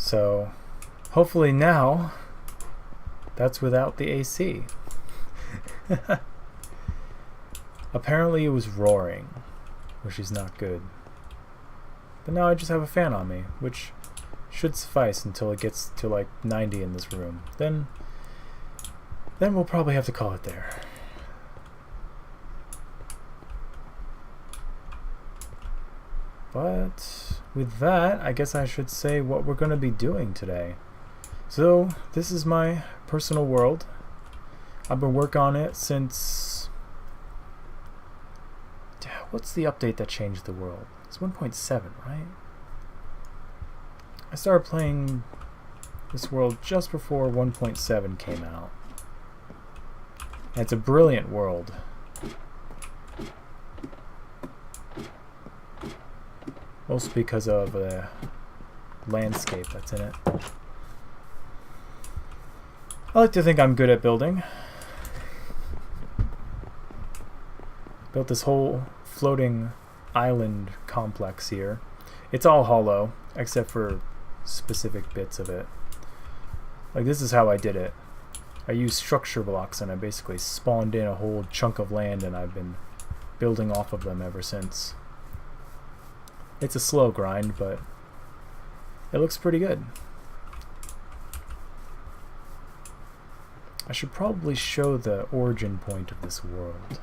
So hopefully now that's without the AC. Apparently it was roaring, which is not good. But now I just have a fan on me, which should suffice until it gets to like 90 in this room. Then we'll probably have to call it there. But with that, I guess I should say what we're going to be doing today. So this is my personal world. I've been working on it since... What's the update that changed the world? It's 1.7, right? I started playing this world just before 1.7 came out. And it's a brilliant world. Mostly because of the landscape that's in it. I like to think I'm good at building. Built this whole floating island complex here. It's all hollow, except for specific bits of it. Like, this is how I did it. I used structure blocks and I basically spawned in a whole chunk of land, and I've been building off of them ever since. It's a slow grind, but it looks pretty good. I should probably show the origin point of this world.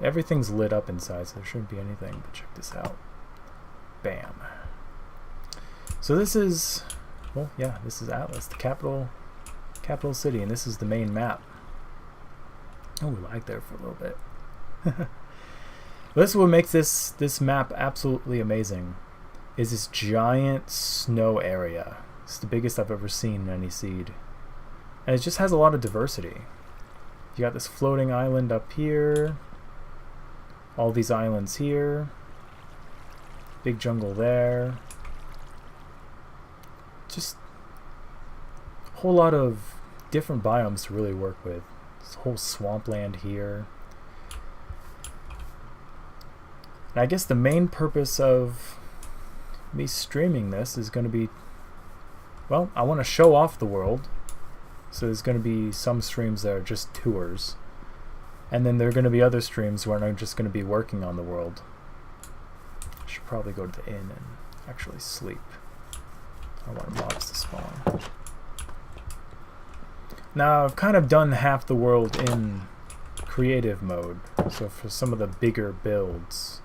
Everything's lit up inside, so there shouldn't be anything, but check this out. Bam. So this is, well, yeah, this is Atlas, the capital city, and this is the main map. Oh, we lagged there for a little bit. This is what makes this map absolutely amazing, is this giant snow area. It's the biggest I've ever seen in any seed. And it just has a lot of diversity. You got this floating island up here, all these islands here, big jungle there. Just a whole lot of different biomes to really work with. This whole swampland here. And I guess the main purpose of me streaming this is going to be, well, I want to show off the world. So there's going to be some streams that are just tours. And then there are going to be other streams where I'm just going to be working on the world. I should probably go to the inn and actually sleep. I want mobs to spawn. Now, I've kind of done half the world in creative mode. So for some of the bigger builds,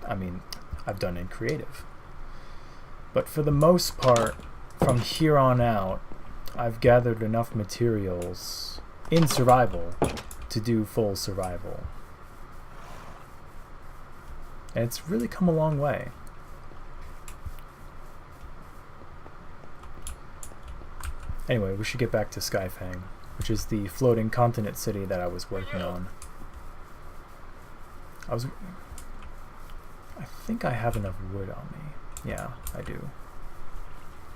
I mean, I've done in creative. But for the most part, from here on out, I've gathered enough materials in survival to do full survival. And it's really come a long way. Anyway, we should get back to Skyfang, which is the floating continent city that I was working on. I think I have enough wood on me. Yeah, I do.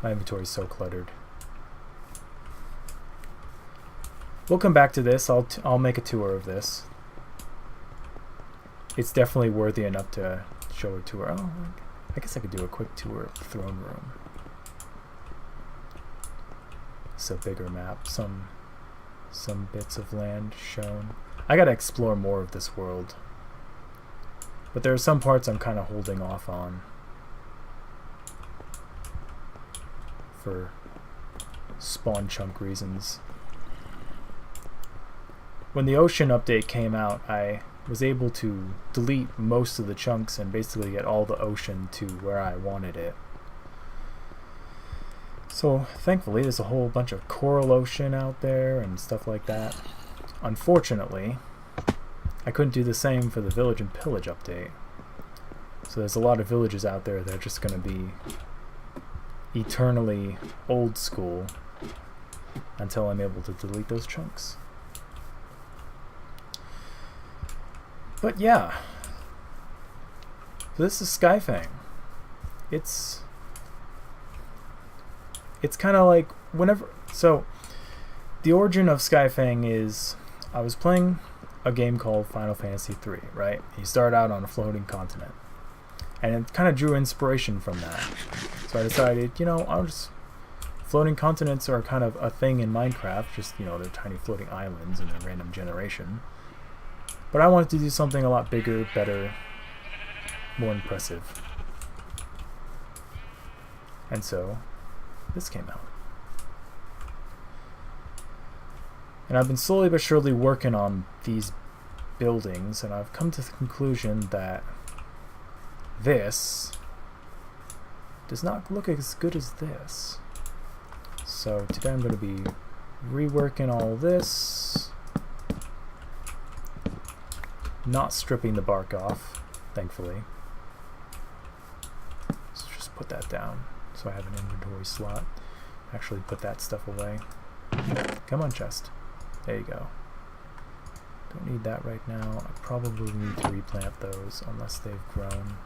My inventory is so cluttered. We'll come back to this. I'll make a tour of this. It's definitely worthy enough to show a tour. Oh, I guess I could do a quick tour of the throne room. It's a bigger map. Some bits of land shown. I gotta explore more of this world. But there are some parts I'm kind of holding off on. For spawn chunk reasons. When the ocean update came out, I was able to delete most of the chunks and basically get all the ocean to where I wanted it. So thankfully there's a whole bunch of coral ocean out there and stuff like that. Unfortunately, I couldn't do the same for the village and pillage update. So there's a lot of villages out there that are just going to be eternally old school until I'm able to delete those chunks. But yeah, so this is Skyfang. It's kind of like whenever, so the origin of Skyfang is I was playing a game called Final Fantasy III, right? You start out on a floating continent. And it kind of drew inspiration from that. So I decided, you know, floating continents are kind of a thing in Minecraft, just, you know, they're tiny floating islands in a random generation. But I wanted to do something a lot bigger, better, more impressive. And so, this came out. And I've been slowly but surely working on these buildings, and I've come to the conclusion that this does not look as good as this. So today I'm going to be reworking all this, not stripping the bark off, thankfully. Let's just put that down so I have an inventory slot. Actually put that stuff away. Come on, chest. There you go. Don't need that right now. I probably need to replant those unless they've grown.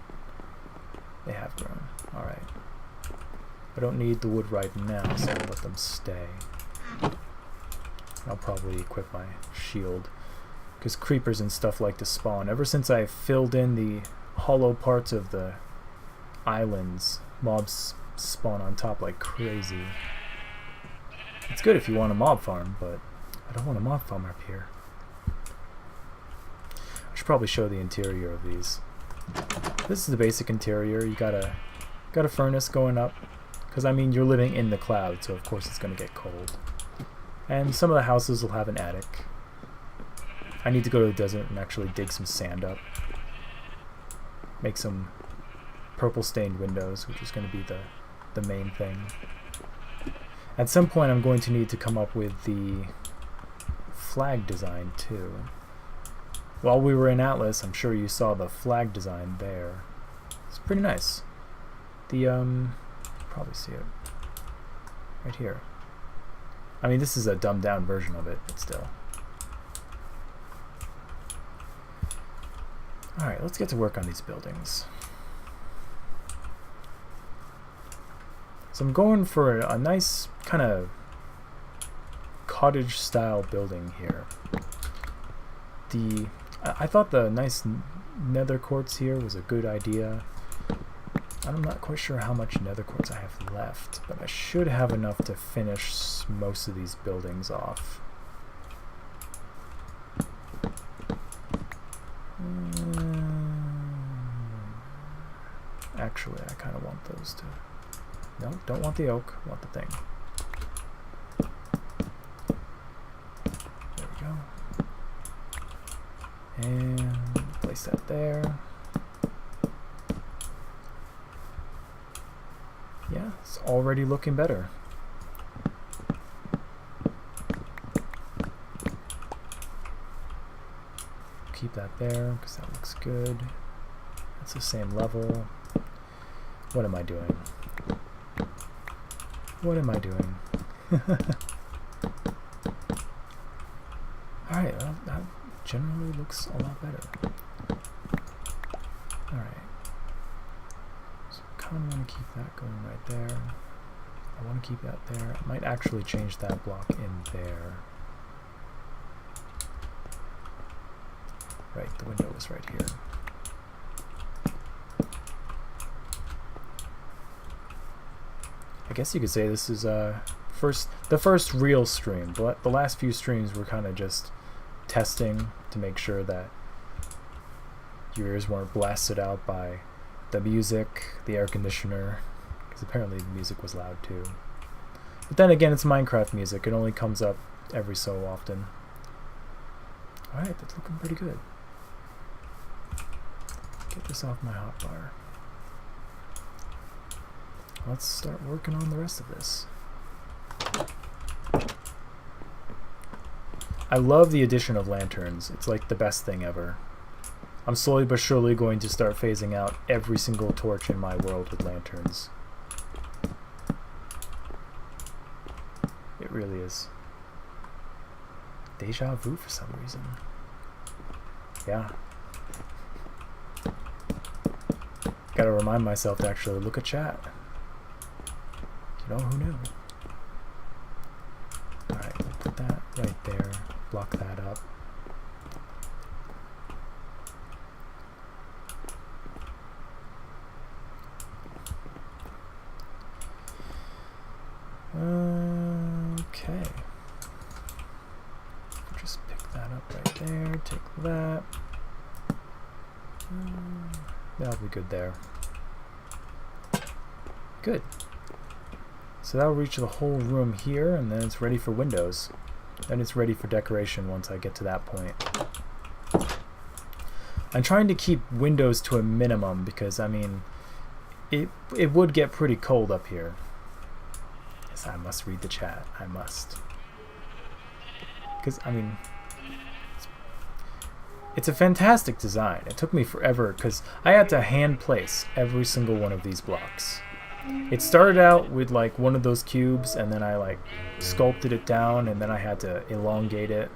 They have grown. Alright. I don't need the wood right now, so I'll let them stay. I'll probably equip my shield, because creepers and stuff like to spawn. Ever since I filled in the hollow parts of the islands, mobs spawn on top like crazy. It's good if you want a mob farm, but I don't want a mob farm up here. I should probably show the interior of these. This is the basic interior. You got a furnace going up, because I mean you're living in the cloud, so of course it's going to get cold. And some of the houses will have an attic. I need to go to the desert and actually dig some sand up. Make some purple stained windows, which is going to be the main thing. At some point I'm going to need to come up with the flag design too. While we were in Atlas, I'm sure you saw the flag design there. It's pretty nice. The probably see it right here. I mean, this is a dumbed down version of it, but still. Alright, let's get to work on these buildings. So I'm going for a nice kind of cottage style building here. I thought the nice nether quartz here was a good idea. I'm not quite sure how much nether quartz I have left, but I should have enough to finish most of these buildings off. Actually, I kind of want those to... No, don't want the oak, want the thing. There we go. And place that there. Yeah, it's already looking better. Keep that there, because that looks good. That's the same level. What am I doing? What am I doing? Alright, well, that generally looks a lot better. Alright. So I kind of want to keep that going right there. I want to keep that there. I might actually change that block in there. Right, the window is right here. I guess you could say this is the first real stream. The last few streams were kind of just testing to make sure that your ears weren't blasted out by the music, the air conditioner, because apparently the music was loud too. But then again, it's Minecraft music. It only comes up every so often. Alright, that's looking pretty good. Get this off my hotbar. Let's start working on the rest of this. I love the addition of lanterns. It's like the best thing ever. I'm slowly but surely going to start phasing out every single torch in my world with lanterns. It really is. Deja vu for some reason. Yeah. Gotta remind myself to actually look at chat. You know, who knew? Alright, we'll put that right there. Block that up. there, take that. That'll be good there. Good. So that'll reach the whole room here, and then it's ready for windows. Then it's ready for decoration once I get to that point. I'm trying to keep windows to a minimum because, I mean, it would get pretty cold up here. Yes, I must read the chat. I must. Because, I mean, it's a fantastic design. It took me forever because I had to hand place every single one of these blocks. It started out with like one of those cubes, and then I like sculpted it down, and then I had to elongate it.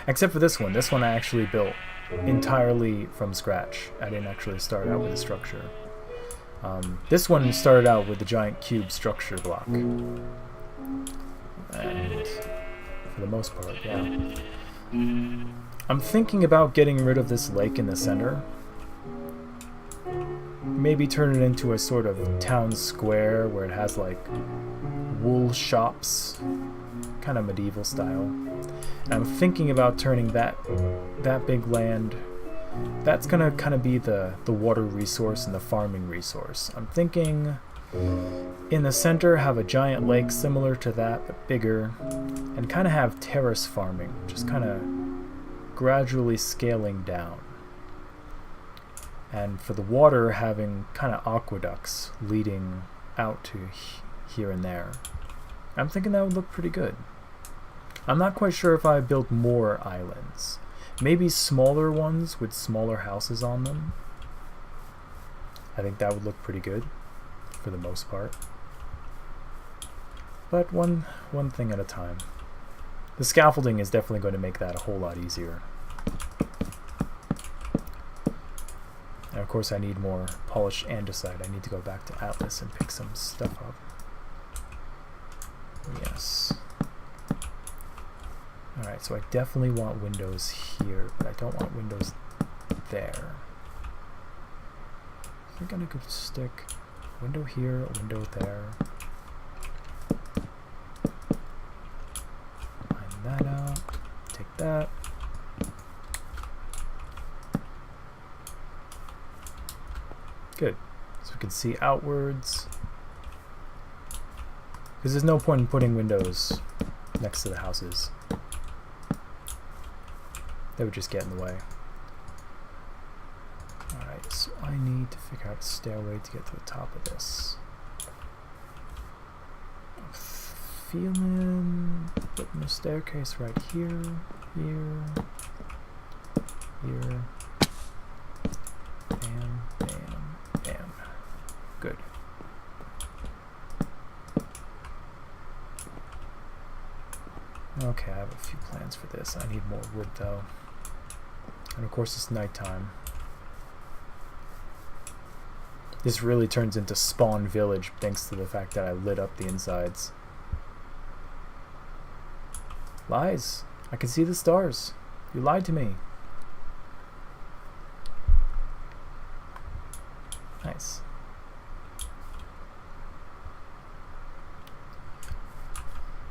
Except for this one. This one I actually built entirely from scratch. I didn't actually start out with a structure. This one started out with the giant cube structure block. And for the most part, yeah. I'm thinking about getting rid of this lake in the center. Maybe turn it into a sort of town square where it has like wool shops, kind of medieval style. And I'm thinking about turning that big land, that's gonna kind of be the water resource and the farming resource. I'm thinking in the center have a giant lake similar to that but bigger, and kind of have terrace farming, just kind of gradually scaling down. And for the water, having kind of aqueducts leading out to here and there. I'm thinking that would look pretty good. I'm not quite sure if I build more islands. Maybe smaller ones with smaller houses on them. I think that would look pretty good for the most part. But one thing at a time. The scaffolding is definitely going to make that a whole lot easier. And of course I need more polished andesite. I need to go back to Atlas and pick some stuff up. Yes. Alright, so I definitely want windows here, but I don't want windows there. I think I could stick a window here, a window there. Line that out. Take that. Good. So we can see outwards. Because there's no point in putting windows next to the houses. They would just get in the way. Alright, so I need to figure out a stairway to get to the top of this. I'm feeling putting a staircase right here, here, here. Bam, bam, bam. Good. Okay, I have a few plans for this. I need more wood though. And of course it's nighttime. This really turns into Spawn Village thanks to the fact that I lit up the insides. Lies. I can see the stars. You lied to me. Nice.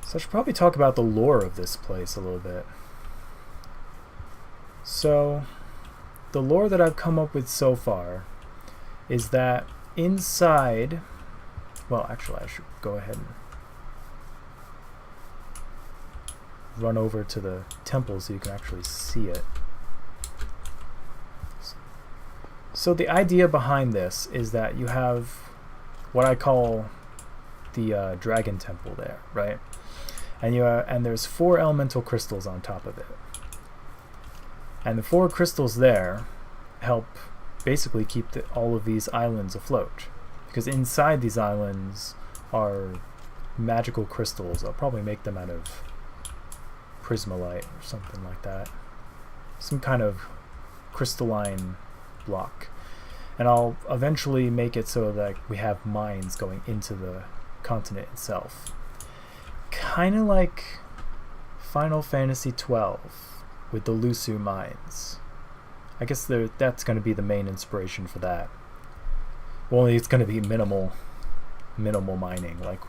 So I should probably talk about the lore of this place a little bit. So, the lore that I've come up with so far is that inside, well, actually I should go ahead and run over to the temple so you can actually see it. So the idea behind this is that you have what I call the dragon temple there, right? And there's 4 elemental crystals on top of it. And the 4 crystals there help basically keep all of these islands afloat. Because inside these islands are magical crystals. I'll probably make them out of prismalite or something like that. Some kind of crystalline block. And I'll eventually make it so that we have mines going into the continent itself. Kind of like Final Fantasy XII with the Lusu mines. I guess that's going to be the main inspiration for that. Well, only it's going to be minimal mining, like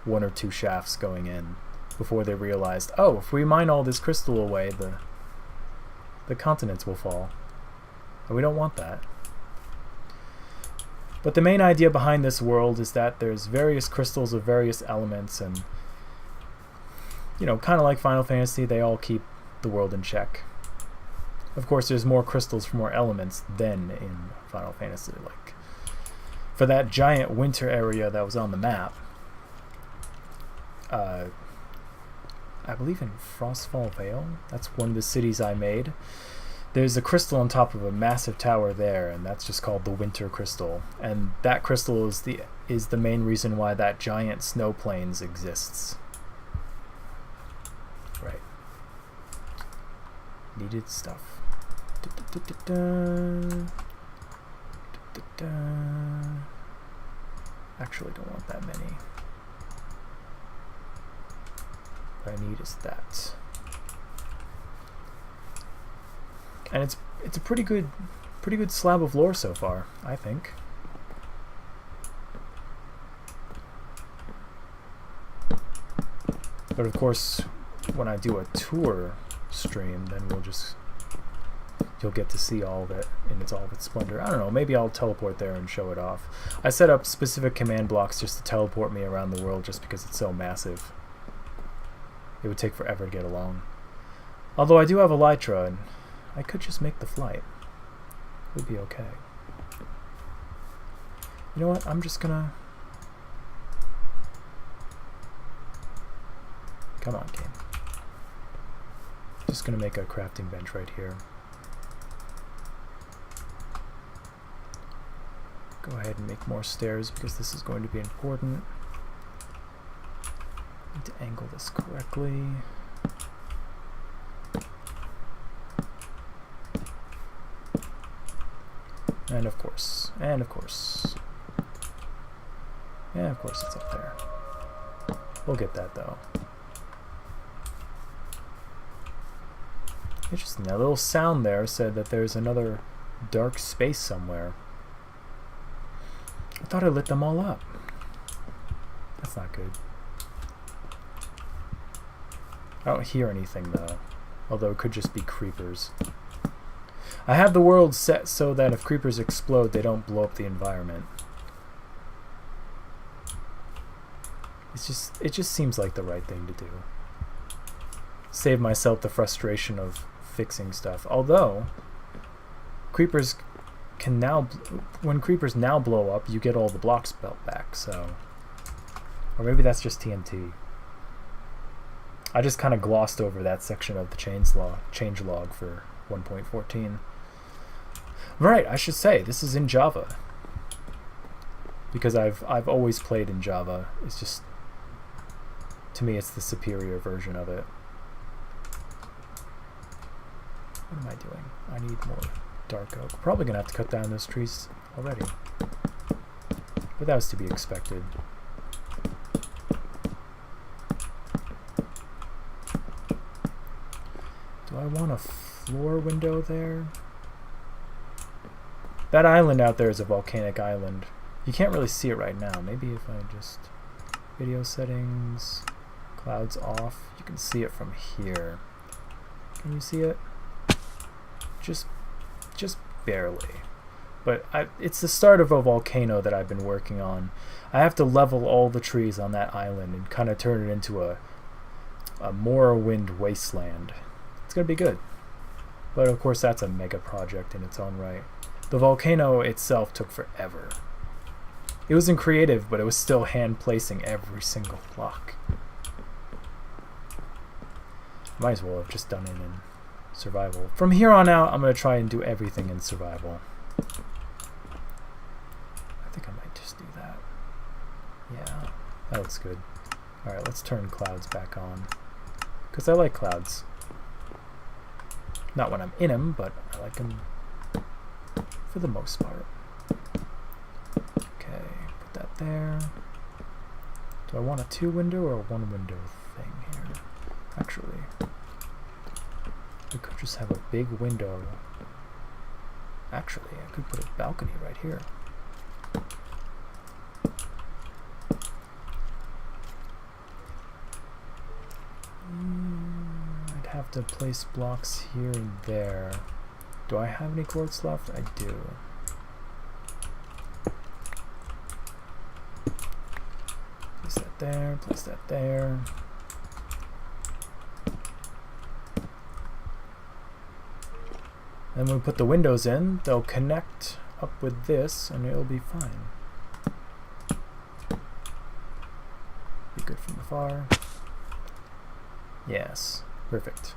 1 or 2 shafts going in before they realized, oh, if we mine all this crystal away, the continents will fall. And we don't want that. But the main idea behind this world is that there's various crystals of various elements, and, you know, kind of like Final Fantasy, they all keep the world in check. Of course, there's more crystals for more elements than in Final Fantasy. Like, for that giant winter area that was on the map, I believe in Frostfall Vale, that's one of the cities I made. There's a crystal on top of a massive tower there, and that's just called the Winter Crystal. And that crystal is the main reason why that giant snow plains exists. Right. Needed stuff. Actually, don't want that many. What I need is that. And it's a pretty good slab of lore so far, I think. But of course, when I do a tour stream, then you'll get to see all of it in all of its splendor. I don't know, maybe I'll teleport there and show it off. I set up specific command blocks just to teleport me around the world just because it's so massive. It would take forever to get along. Although I do have Elytra, and I could just make the flight. It would be okay. You know what? I'm just gonna... Come on, game. Just gonna make a crafting bench right here. Go ahead and make more stairs because this is going to be important. Need to angle this correctly. And of course, and of course. Yeah, of course it's up there. We'll get that though. Interesting, that little sound there said that there's another dark space somewhere. I thought I lit them all up. That's not good. I don't hear anything though, although it could just be creepers. I have the world set so that if creepers explode, they don't blow up the environment. It just seems like the right thing to do. Save myself the frustration of fixing stuff. Although, creepers can now, when creepers now blow up, you get all the blocks built back, so. Or maybe that's just TNT. I just kind of glossed over that section of the changelog for 1.14. Right, I should say, this is in Java. Because I've always played in Java. It's just, to me, it's the superior version of it. What am I doing? I need more dark oak. Probably gonna have to cut down those trees already. But that was to be expected. Do I want a floor window there? That island out there is a volcanic island. You can't really see it right now. Maybe if I just... Video settings... Clouds off. You can see it from here. Can you see it? Just barely. But it's the start of a volcano that I've been working on. I have to level all the trees on that island and kind of turn it into a Morrowind wasteland. It's going to be good. But of course that's a mega project in its own right. The volcano itself took forever. It was in creative, but it was still hand placing every single block. Might as well have just done it in survival. From here on out, I'm going to try and do everything in survival. I think I might just do that. Yeah, that looks good. Alright, let's turn clouds back on. Because I like clouds. Not when I'm in them, but I like them for the most part. Okay, put that there. Do I want a 2-window or a 1-window thing here? Actually, I could just have a big window. Actually, I could put a balcony right here. I'd have to place blocks here and there. Do I have any quartz left? I do. Place that there, place that there. And when we put the windows in, they'll connect up with this and it'll be fine. Be good from afar. Yes, perfect.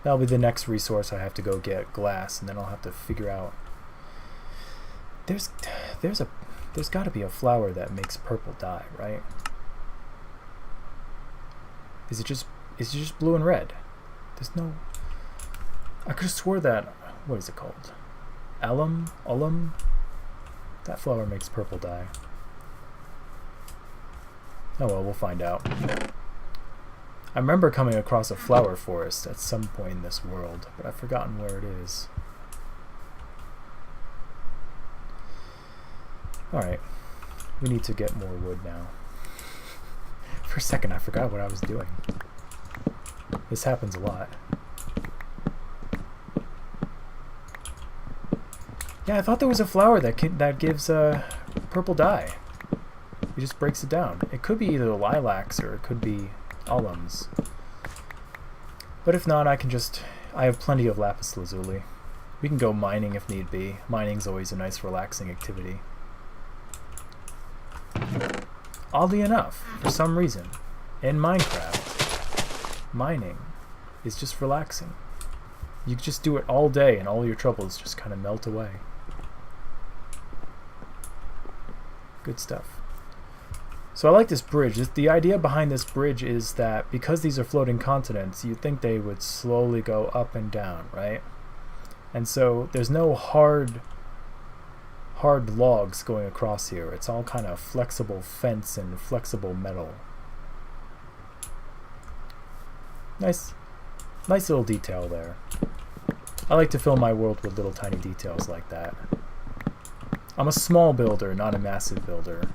That'll be the next resource. I have to go get glass, and then I'll have to figure out. There's got to be a flower that makes purple dye, right? Is it just blue and red? There's no. I could have swore that. What is it called? Alum. That flower makes purple dye. Oh well, we'll find out. I remember coming across a flower forest at some point in this world, but I've forgotten where it is. Alright, we need to get more wood now. For a second I forgot what I was doing. This happens a lot. Yeah, I thought there was a flower that gives purple dye. It just breaks it down. It could be either lilacs or it could be alums. But if not, I have plenty of lapis lazuli. We can go mining if need be. Mining's always a nice relaxing activity. Oddly enough, for some reason, in Minecraft, mining is just relaxing. You just do it all day and all your troubles just kind of melt away. Good stuff. So I like this bridge. The idea behind this bridge is that because these are floating continents, you'd think they would slowly go up and down, right? And so there's no hard logs going across here. It's all kind of flexible fence and flexible metal. Nice little detail there. I like to fill my world with little tiny details like that. I'm a small builder, not a massive builder.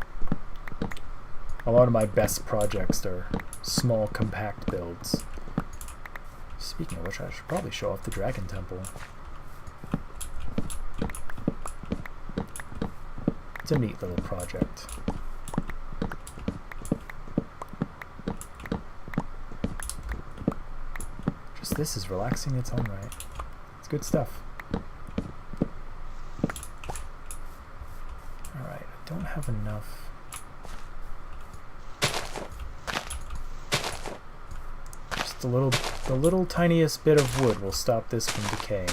A lot of my best projects are small, compact builds. Speaking of which, I should probably show off the Dragon Temple. It's a neat little project. Just this is relaxing in its own right. It's good stuff. Alright, I don't have enough. The little tiniest bit of wood will stop this from decaying.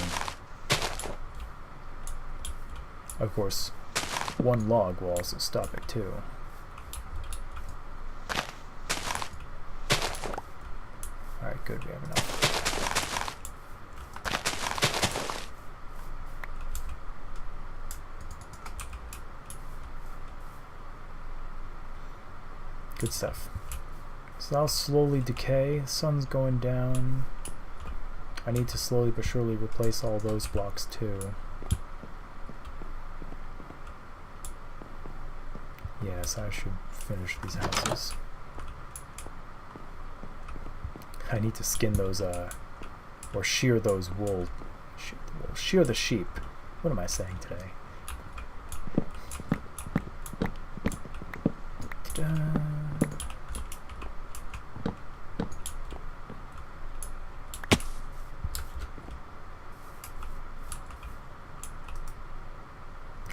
Of course, one log will also stop it too. Alright, good, we have enough. Good stuff. So that'll slowly decay. The sun's going down. I need to slowly but surely replace all those blocks too. Yes, I should finish these houses. I need to skin those, or shear those wool. Shear the sheep. What am I saying today? Ta-da.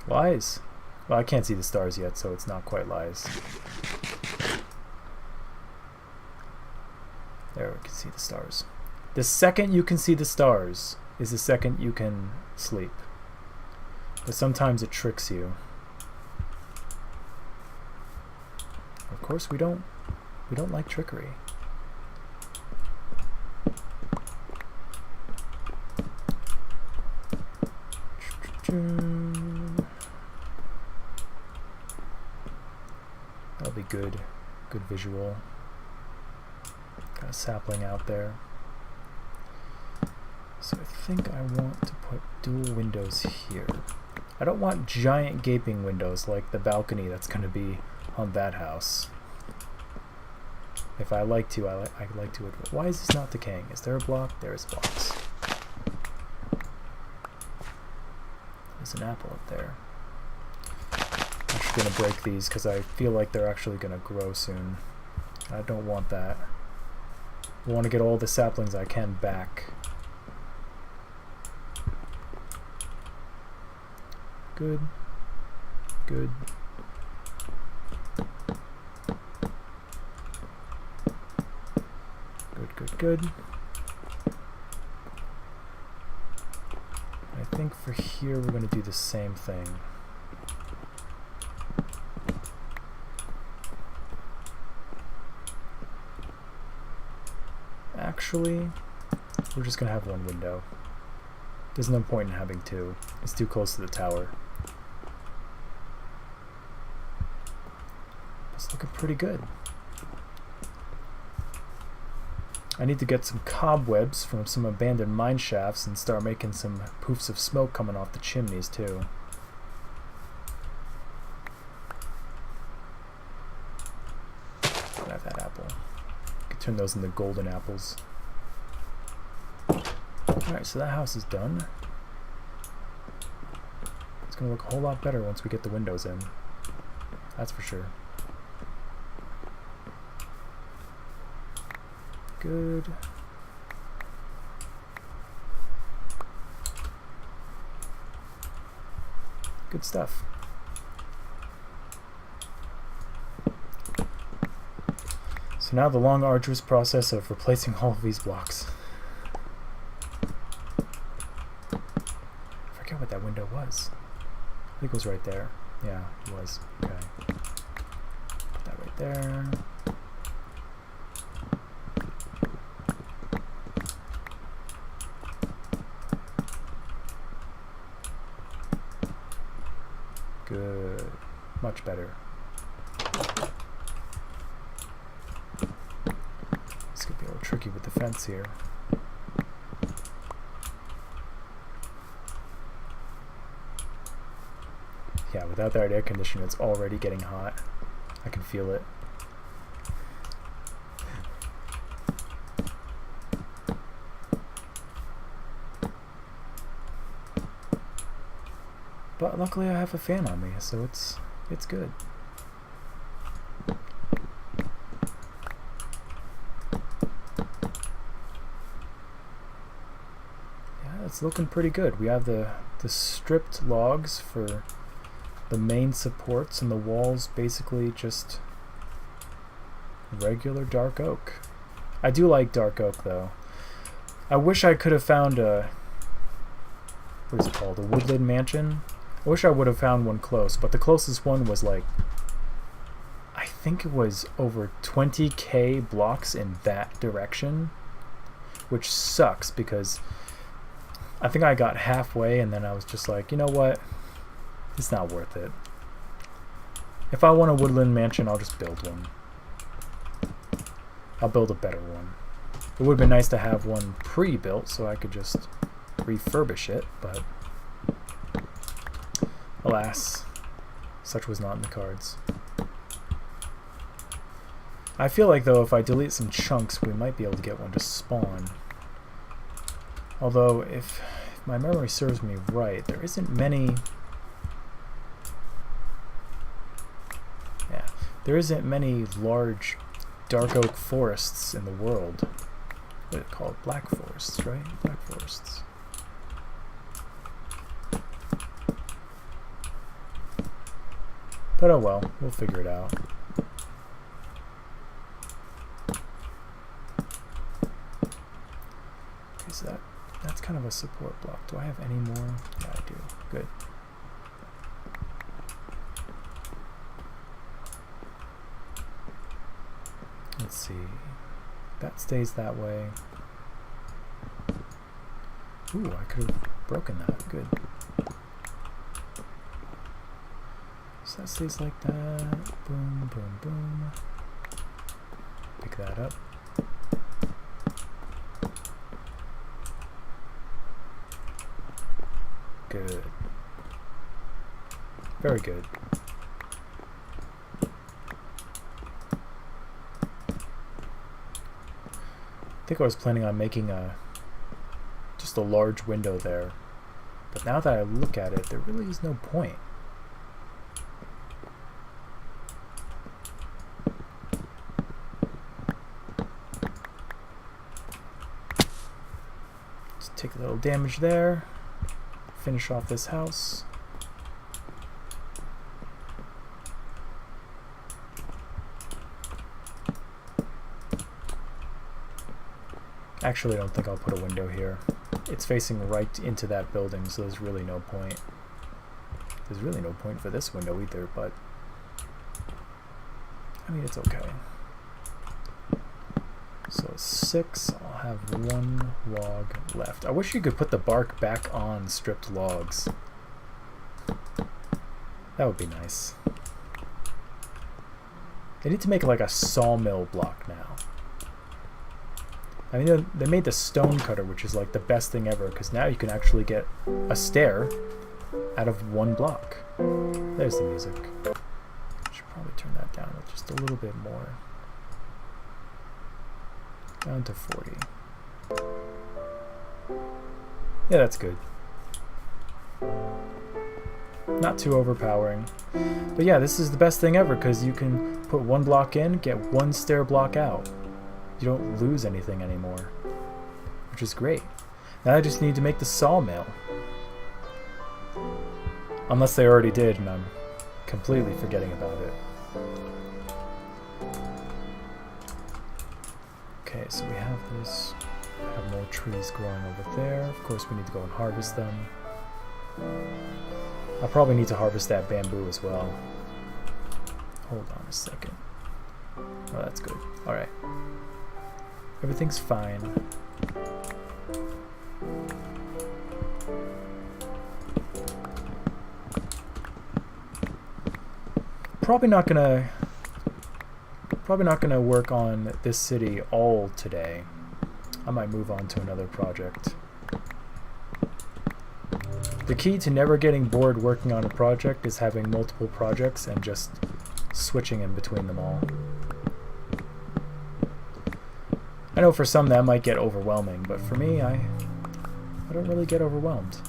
Lies. Well, I can't see the stars yet, so it's not quite lies. There, we can see the stars. The second you can see the stars is the second you can sleep. But sometimes it tricks you. Of course, we don't like trickery. That'll be good visual. Got a sapling out there. So I think I want to put dual windows here. I don't want giant gaping windows like the balcony that's going to be on that house. If I like to, I like to. Why is this not decaying? Is there a block? There is blocks. There's an apple up there. I'm just gonna break these because I feel like they're actually gonna grow soon. I don't want that. I want to get all the saplings I can back. Good. Good. Good, good, good. I think for here we're going to do the same thing. Actually, we're just going to have one window. There's no point in having two. It's too close to the tower. It's looking pretty good. I need to get some cobwebs from some abandoned mine shafts and start making some poofs of smoke coming off the chimneys too. Grab that apple. I can turn those into golden apples. Alright, so that house is done. It's going to look a whole lot better once we get the windows in. That's for sure. Good. Good stuff. So now the long arduous process of replacing all of these blocks. I forget what that window was. I think it was right there. Yeah, it was. Okay. Put that right there. Good. Much better. This could be a little tricky with the fence here. Yeah, without that air conditioner, it's already getting hot. I can feel it. But luckily I have a fan on me, so it's good. Yeah, it's looking pretty good. We have the stripped logs for the main supports, and the walls basically just regular dark oak. I do like dark oak though. I wish I could have found a, what is it called, a woodland mansion? I wish I would have found one close, but the closest one was like, I think it was over 20k blocks in that direction, which sucks because I think I got halfway and then I was just like, you know what, it's not worth it. If I want a woodland mansion, I'll just build one. I'll build a better one. It would have been nice to have one pre-built so I could just refurbish it, but alas, such was not in the cards. I feel like though if I delete some chunks we might be able to get one to spawn. Although if my memory serves me right, there isn't many. Yeah, there isn't many large dark oak forests in the world. What are they called? Black forests, right? Black forests. But oh well, we'll figure it out. Okay, so that's kind of a support block. Do I have any more? Yeah, I do. Good. Let's see. That stays that way. Ooh, I could have broken that. Good. So that stays like that. Boom, boom, boom. Pick that up. Good. Very good. think I was planning on making just a large window there. But now that I look at it, there really is no point. Just take a little damage there. Finish off this house. Actually, I don't think I'll put a window here. It's facing right into that building, so there's really no point. There's really no point for this window either, but I mean, it's okay. So 6, I'll have 1 log left. I wish you could put the bark back on stripped logs. That would be nice. They need to make like a sawmill block now. I mean, they made the stone cutter, which is like the best thing ever, because now you can actually get a stair out of 1 block. There's the music. Should probably turn that down just a little bit more. Down to 40. Yeah, that's good. Not too overpowering. But yeah, this is the best thing ever, because you can put 1 block in, get 1 stair block out. You don't lose anything anymore, which is great. Now I just need to make the sawmill. Unless they already did and I'm completely forgetting about it. Okay, so we have this. We have more trees growing over there. Of course, we need to go and harvest them. I probably need to harvest that bamboo as well. Hold on a second. Oh, that's good. Alright. Everything's fine. Probably not gonna work on this city all today. I might move on to another project. The key to never getting bored working on a project is having multiple projects and just switching in between them all. I know for some that might get overwhelming, but for me, I don't really get overwhelmed.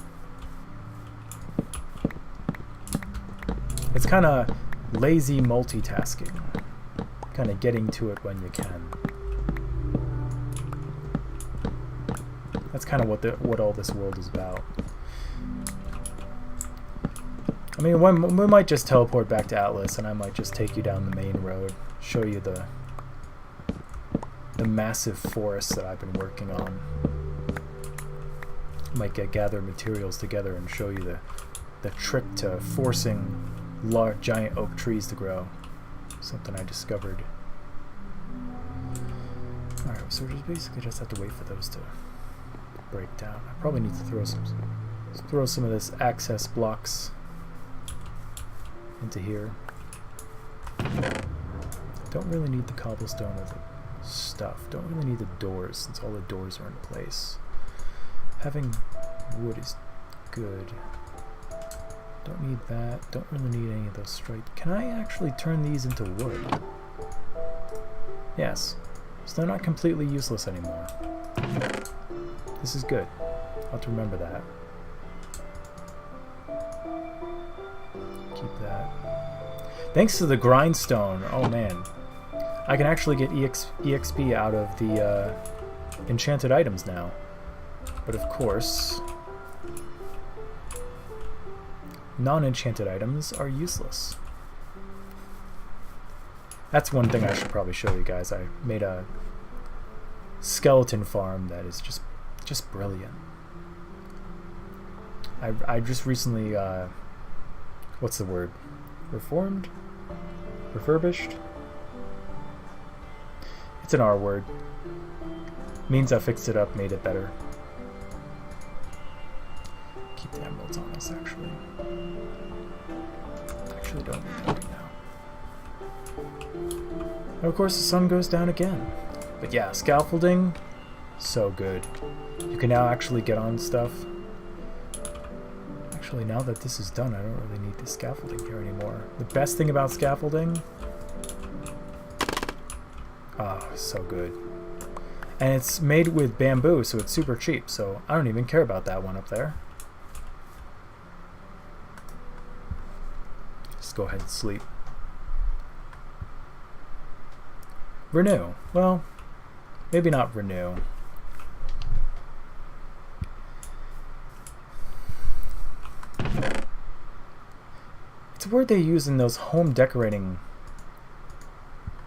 It's kind of lazy multitasking, kind of getting to it when you can. That's kind of what all this world is about. I mean, we might just teleport back to Atlas, and I might just take you down the main road, show you the massive forest that I've been working on. Might gather materials together and show you the trick to forcing large giant oak trees to grow. Something I discovered. Alright, so we basically just have to wait for those to break down. I probably need to throw some of this access blocks into here. Don't really need the cobblestone or the stuff. Don't really need the doors since all the doors are in place. Having wood is good. Don't need that. Don't really need any of those straight. Can I actually turn these into wood? Yes. So they're not completely useless anymore. This is good. I'll have to remember that. Keep that. Thanks to the grindstone. Oh man. I can actually get EXP out of the enchanted items now. But of course, non-enchanted items are useless. That's one thing I should probably show you guys. I made a skeleton farm that is just brilliant. I just recently, what's the word? Reformed? Refurbished? It's an R word. Means I fixed it up, made it better. Keep the emeralds on us, actually. Actually don't need that now. And of course the sun goes down again. But yeah, scaffolding, so good. You can now actually get on stuff. Actually, now that this is done, I don't really need the scaffolding here anymore. The best thing about scaffolding, oh, so good. And it's made with bamboo, so it's super cheap, so I don't even care about that one up there. Just go ahead and sleep. Renew. Well, maybe not renew. It's a word they use in those home decorating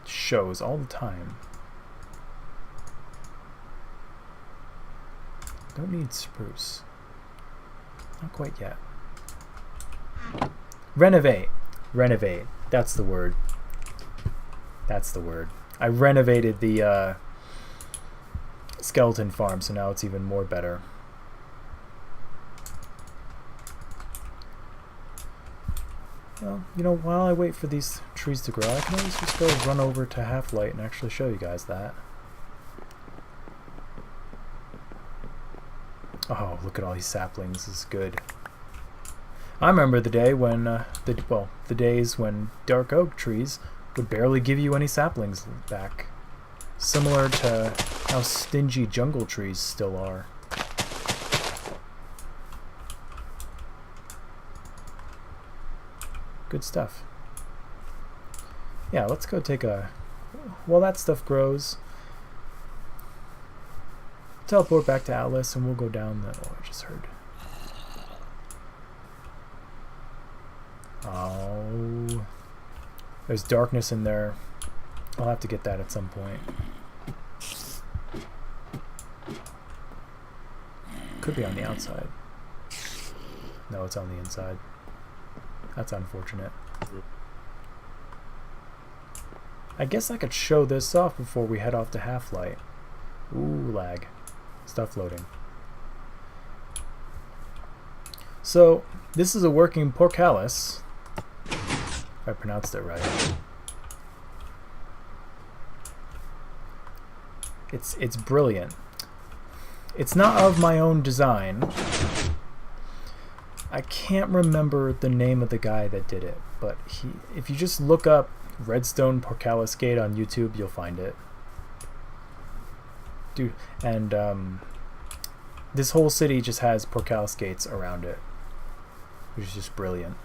shows all the time. Don't need spruce. Not quite yet. Renovate. Renovate. That's the word. That's the word. I renovated the skeleton farm, so now it's even more better. Well, you know, while I wait for these trees to grow, I can always just go run over to Half-Light and actually show you guys that. Oh, look at all these saplings. This is good. I remember the day when, the days when dark oak trees would barely give you any saplings back. Similar to how stingy jungle trees still are. Good stuff. Yeah, let's go take a... While that stuff grows, teleport back to Atlas and we'll go down the... Oh, I just heard. Oh. There's darkness in there. I'll have to get that at some point. Could be on the outside. No, it's on the inside. That's unfortunate. I guess I could show this off before we head off to Half-Light. Ooh, lag. Stuff loading. So, this is a working portcullis. If I pronounced it right. It's brilliant. It's not of my own design. I can't remember the name of the guy that did it, but if you just look up Redstone Portcullis Gate on YouTube, you'll find it. Dude, and this whole city just has portcullis gates around it, which is just brilliant.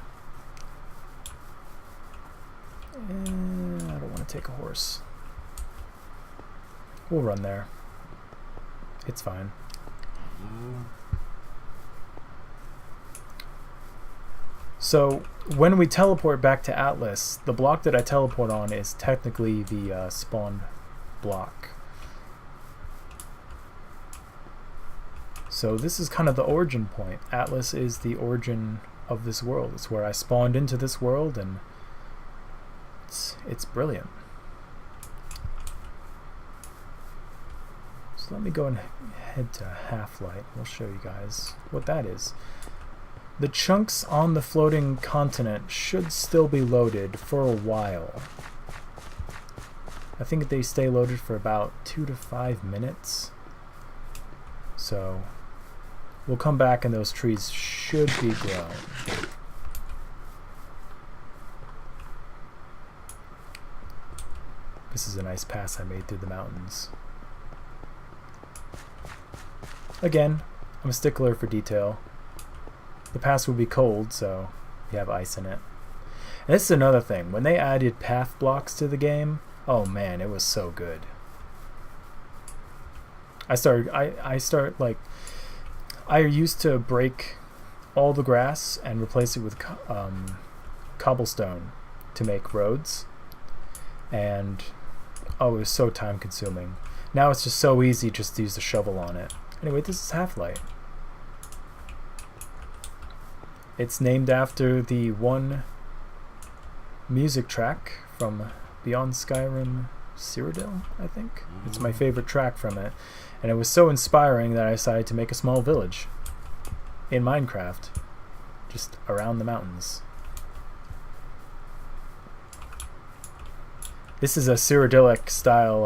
And I don't want to take a horse. We'll run there. It's fine. So when we teleport back to Atlas, the block that I teleport on is technically the spawn block. So this is kind of the origin point. Atlas is the origin of this world. It's where I spawned into this world, and it's brilliant. So let me go and head to Half-Light. We'll show you guys what that is. The chunks on the floating continent should still be loaded for a while. I think they stay loaded for about 2 to 5 minutes. So we'll come back and those trees should be grown. This is a nice pass I made through the mountains. Again, I'm a stickler for detail. The pass would be cold, so you have ice in it. And this is another thing. When they added path blocks to the game, oh man, it was so good. I used to break all the grass and replace it with cobblestone to make roads. And oh, it was so time consuming. Now it's just so easy just to use a shovel on it. Anyway, this is Half-Light. It's named after the one music track from Beyond Skyrim, Cyrodiil, I think. It's my favorite track from it. And it was so inspiring that I decided to make a small village in Minecraft, just around the mountains. This is a Cyrodiilic style,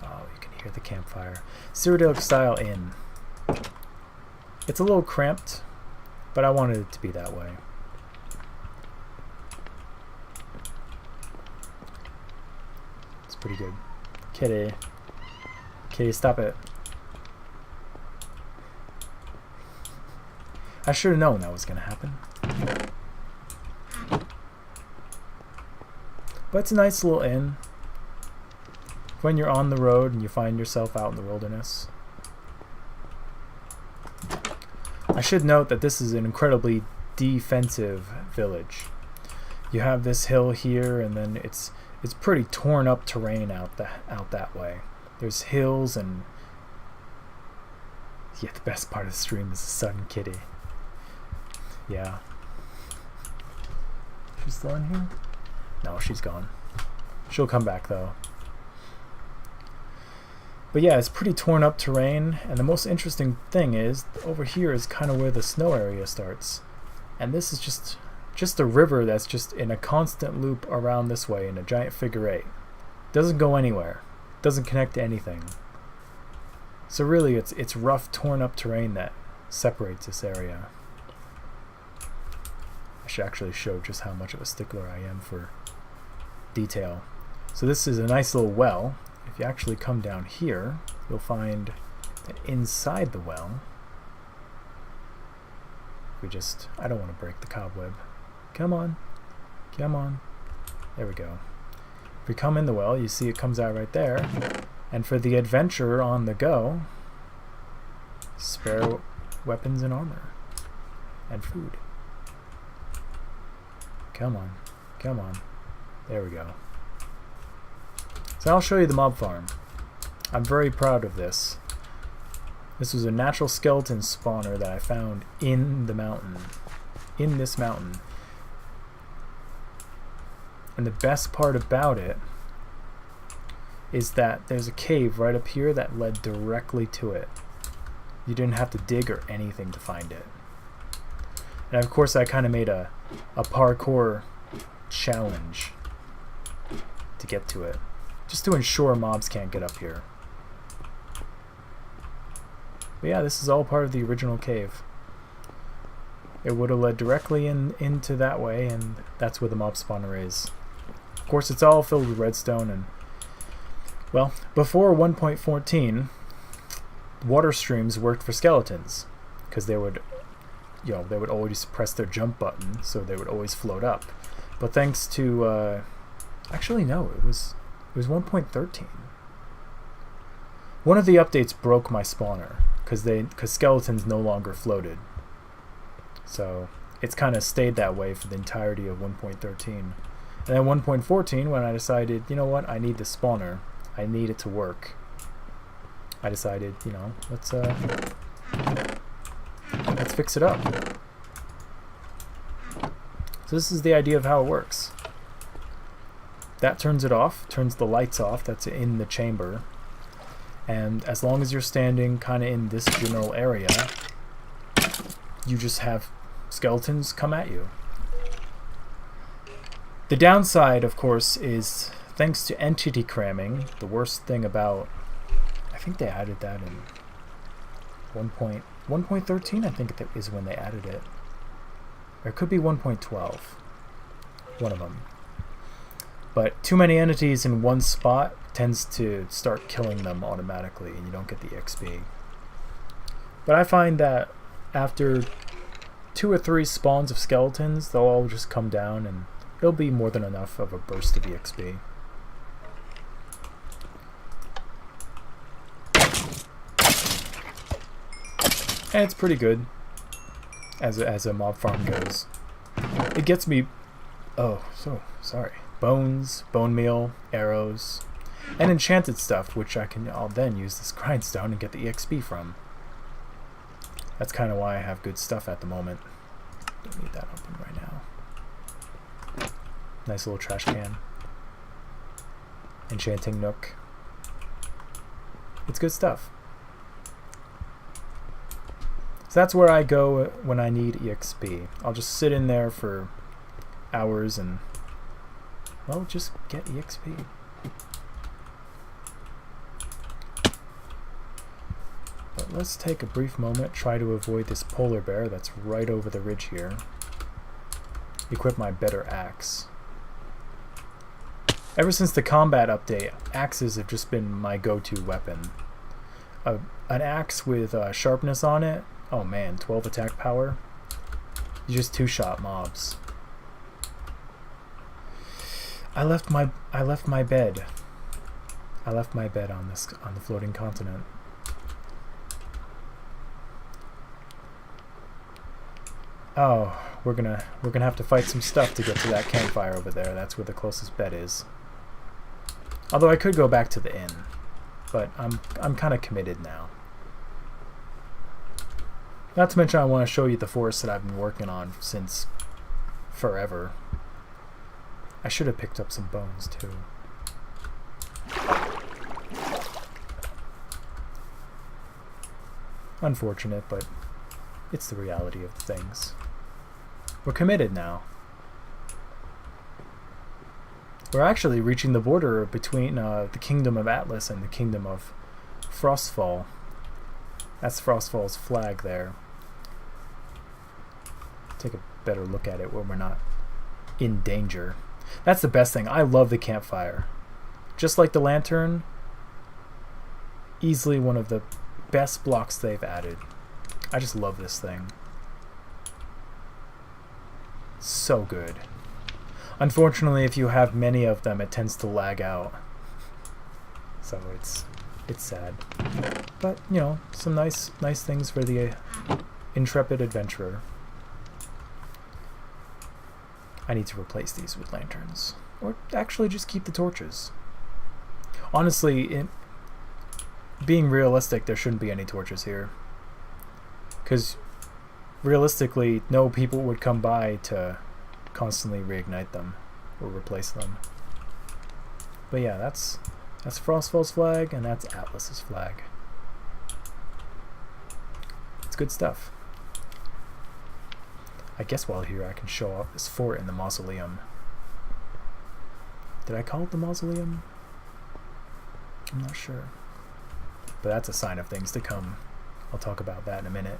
oh, you can hear the campfire. Cyrodiilic style inn. It's a little cramped, but I wanted it to be that way. It's pretty good. Kitty. Kitty, stop it. I should have known that was going to happen. But it's a nice little inn. When you're on the road and you find yourself out in the wilderness. I should note that this is an incredibly defensive village. You have this hill here, and then it's pretty torn up terrain out that way. There's hills, and yeah, the best part of the stream is the sun, Kitty. Yeah. She's still in here? No, she's gone. She'll come back though. But yeah, it's pretty torn up terrain, and the most interesting thing is over here is kind of where the snow area starts. And this is just a river that's just in a constant loop around this way in a giant figure eight. Doesn't go anywhere. Doesn't connect to anything. So really it's rough, torn up terrain that separates this area. I should actually show just how much of a stickler I am for detail. So this is a nice little well. If you actually come down here, you'll find that inside the well, I don't want to break the cobweb. Come on. Come on. There we go. If we come in the well, you see it comes out right there. And for the adventurer on the go, spare weapons and armor. And food. Come on. Come on. There we go. So I'll show you the mob farm. I'm very proud of this. This was a natural skeleton spawner that I found in the mountain. In this mountain. And the best part about it is that there's a cave right up here that led directly to it. You didn't have to dig or anything to find it. And of course I kind of made a parkour challenge to get to it. Just to ensure mobs can't get up here. But yeah, this is all part of the original cave. It would have led directly into that way, and that's where the mob spawner is. Of course, it's all filled with redstone, and well, before 1.14, water streams worked for skeletons, because they would, they would always press their jump button, so they would always float up. But thanks to, actually no, it was 1.13. One of the updates broke my spawner because skeletons no longer floated. So it's kind of stayed that way for the entirety of 1.13. And then 1.14, when I decided, you know what, I need this spawner. I need it to work. I decided, let's fix it up. So this is the idea of how it works. That turns it off, turns the lights off, that's in the chamber. And as long as you're standing kind of in this general area, you just have skeletons come at you. The downside, of course, is thanks to entity cramming, the worst thing about, I think they added that in 1.13, I think that is when they added it. Or it could be 1.12, one of them. But too many entities in one spot tends to start killing them automatically, and you don't get the XP. But I find that after 2 or 3 spawns of skeletons, they'll all just come down, and it'll be more than enough of a burst of EXP. And it's pretty good as a mob farm goes. It gets me, sorry, bones, bone meal, arrows, and enchanted stuff, which I'll then use this grindstone and get the EXP from. That's kind of why I have good stuff at the moment. Don't need that open right now. Nice little trash can. Enchanting nook. It's good stuff. So that's where I go when I need EXP. I'll just sit in there for hours and, well, just get EXP. But let's take a brief moment, try to avoid this polar bear that's right over the ridge here. Equip my better axe. Ever since the combat update, axes have just been my go-to weapon. An axe with sharpness on it, oh man, 12 attack power. You just two-shot mobs. I left my bed. I left my bed on the floating continent. Oh, we're gonna have to fight some stuff to get to that campfire over there. That's where the closest bed is. Although I could go back to the inn, but I'm kind of committed now. Not to mention I want to show you the forest that I've been working on since forever. I should have picked up some bones too. Unfortunate, but it's the reality of things. We're committed now. We're actually reaching the border between the Kingdom of Atlas and the Kingdom of Frostfall. That's Frostfall's flag there. Take a better look at it when we're not in danger. That's the best thing. I love the campfire. Just like the lantern, easily one of the best blocks they've added. I just love this thing. So good. Unfortunately, if you have many of them, it tends to lag out. So it's sad. But, you know, some nice things for the intrepid adventurer. I need to replace these with lanterns. Or actually just keep the torches. Honestly, being realistic, there shouldn't be any torches here. Because realistically, no people would come by to constantly reignite them or replace them. But yeah, that's Frostfall's flag, and that's Atlas's flag. It's good stuff. I guess while here I can show off this fort in the mausoleum. Did I call it the mausoleum? I'm not sure. But that's a sign of things to come. I'll talk about that in a minute.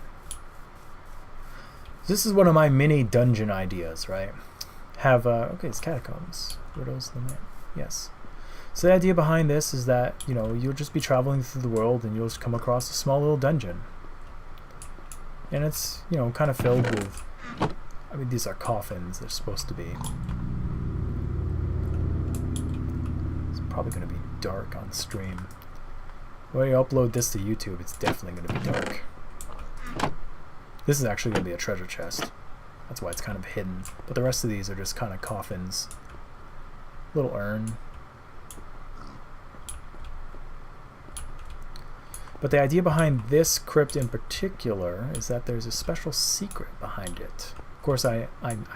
This is one of my mini dungeon ideas, right? Okay, it's catacombs. Riddles the man. Yes. So the idea behind this is that, you know, you'll just be traveling through the world and you'll just come across a small little dungeon. And it's, you know, kind of filled with, I mean, these are coffins, they're supposed to be. It's probably going to be dark on stream. When you upload this to YouTube, it's definitely going to be dark. This is actually going to be a treasure chest. That's why it's kind of hidden. But the rest of these are just kind of coffins. Little urn. But the idea behind this crypt in particular is that there's a special secret behind it. Of course, I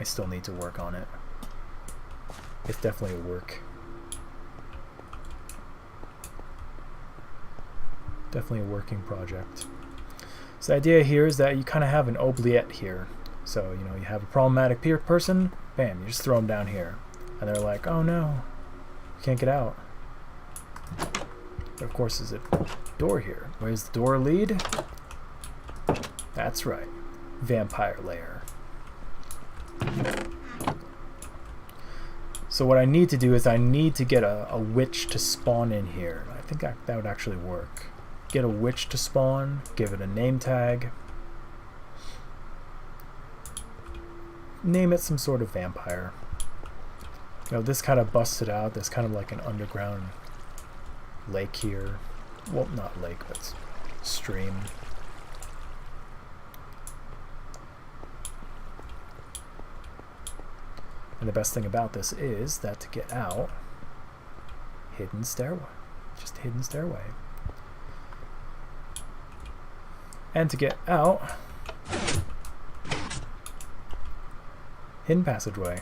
still need to work on it. It's definitely a work. Definitely a working project. So the idea here is that you kind of have an oubliette here. So, you know, you have a problematic person, bam, you just throw them down here. And they're like, oh no, you can't get out. But of course, there's a door here. Where's the door lead? That's right. Vampire lair. So what I need to do is I need to get a witch to spawn in here. I think that would actually work. Get a witch to spawn, give it a name tag. Name it some sort of vampire. You know, this kind of busted out. There's kind of like an underground lake here. Well, not lake, but stream. And the best thing about this is that to get out, hidden stairway. Just hidden stairway. And to get out, hidden passageway.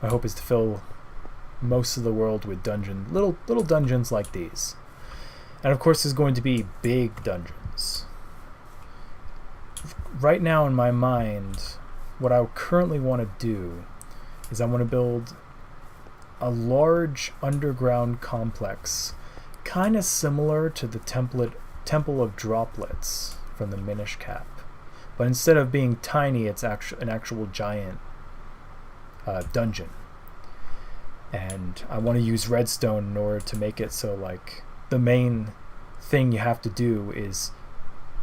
My hope is to fill most of the world with little dungeons like these. And of course there's going to be big dungeons. Right now in my mind, what I currently want to do is I want to build a large underground complex, kind of similar to the Temple of Droplets from the Minish Cap. But instead of being tiny, it's an actual giant dungeon. And I want to use redstone in order to make it so like the main thing you have to do is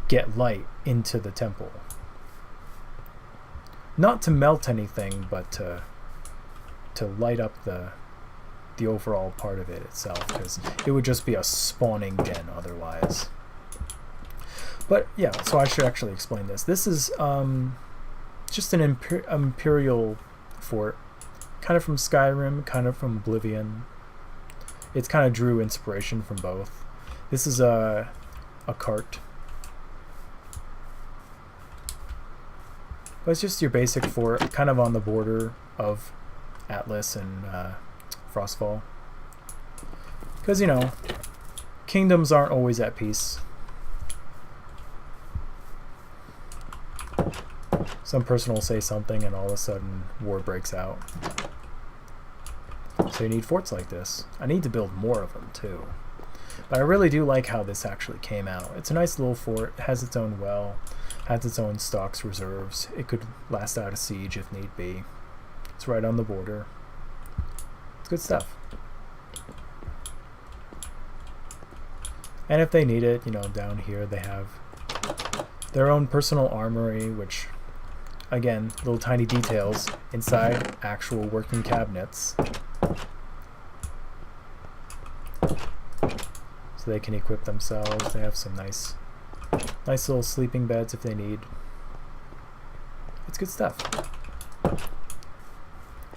get light into the temple. Not to melt anything, but to light up the overall part of it itself, because it would just be a spawning den otherwise. But yeah, so I should actually explain this. This is just an imperial fort, kind of from Skyrim, kind of from Oblivion. It's kind of drew inspiration from both. This is a cart. But it's just your basic fort, kind of on the border of Atlas and Frostfall. Because, you know, kingdoms aren't always at peace. Some person will say something and all of a sudden war breaks out. So you need forts like this. I need to build more of them too. But I really do like how this actually came out. It's a nice little fort. It has its own well. Has its own stocks reserves. It could last out a siege if need be. It's right on the border. It's good stuff. And if they need it, you know, down here they have their own personal armory, which, again, little tiny details inside actual working cabinets. So they can equip themselves. They have some nice little sleeping beds if they need. It's good stuff.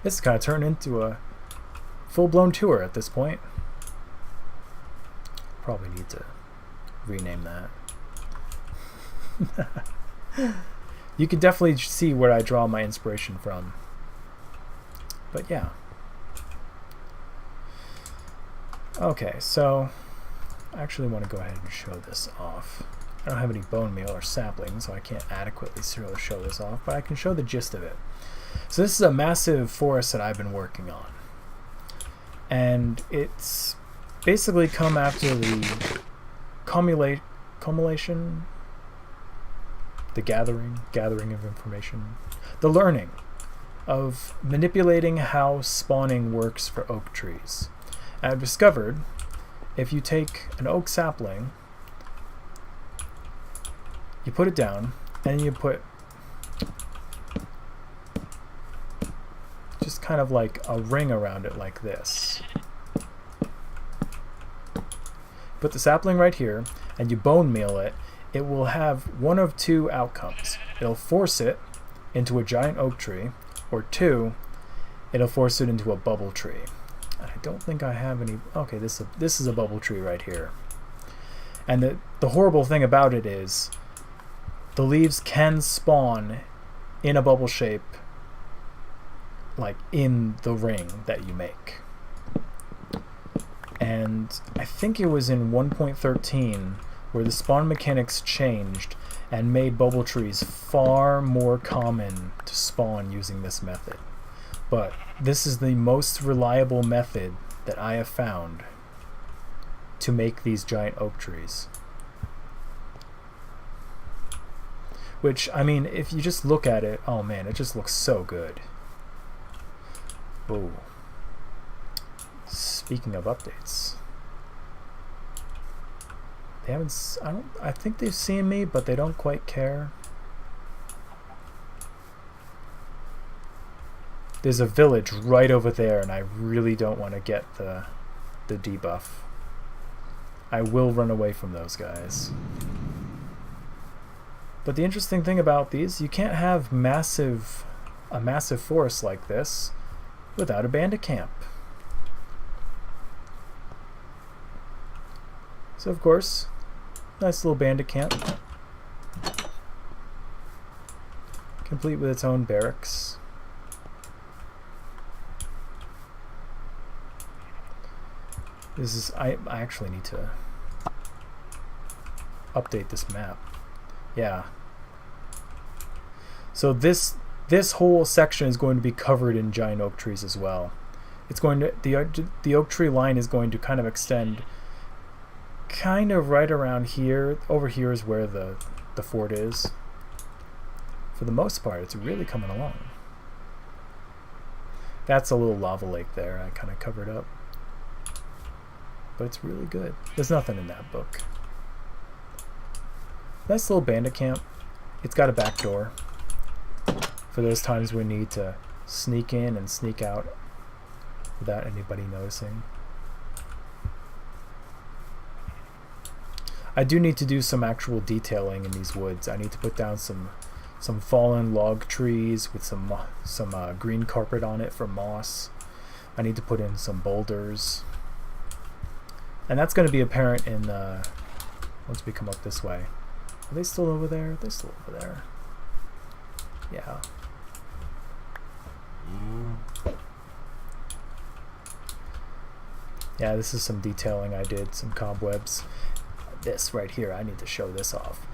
This is kind of turned into a full-blown tour at this point. Probably need to rename that. You can definitely see where I draw my inspiration from. But yeah. Okay, so I actually want to go ahead and show this off. I don't have any bone meal or sapling, so I can't adequately show this off, but I can show the gist of it. So this is a massive forest that I've been working on. And it's basically come after the cumulation, the gathering of information, the learning of manipulating how spawning works for oak trees. And I've discovered if you take an oak sapling, you put it down, and you put just kind of like a ring around it like this. Put the sapling right here, and you bone meal it, it will have one of two outcomes. It'll force it into a giant oak tree, or two, it'll force it into a bubble tree. I don't think I have any. Okay, this is a bubble tree right here. And the horrible thing about it is the leaves can spawn in a bubble shape, like in the ring that you make. And I think it was in 1.13 where the spawn mechanics changed and made bubble trees far more common to spawn using this method. But this is the most reliable method that I have found to make these giant oak trees. Which, I mean, if you just look at it, oh man, it just looks so good. Oh. Speaking of updates, they haven't. I think they've seen me, but they don't quite care. There's a village right over there, and I really don't want to get the debuff. I will run away from those guys. But the interesting thing about these, you can't have a massive forest like this without a bandit camp. So of course, nice little bandit camp, complete with its own barracks. This is I actually need to update this map. Yeah. So this whole section is going to be covered in giant oak trees as well. It's going to the oak tree line is going to kind of extend kind of right around here. Over here is where the fort is. For the most part, it's really coming along. That's a little lava lake there I kind of covered up. But it's really good. There's nothing in that book. Nice little bandit camp. It's got a back door for those times we need to sneak in and sneak out without anybody noticing. I do need to do some actual detailing in these woods. I need to put down some fallen log trees with some green carpet on it for moss. I need to put in some boulders. And that's going to be apparent in once we come up this way. Are they still over there? They're still over there. Yeah. Yeah, this is some detailing I did, some cobwebs. This right here, I need to show this off.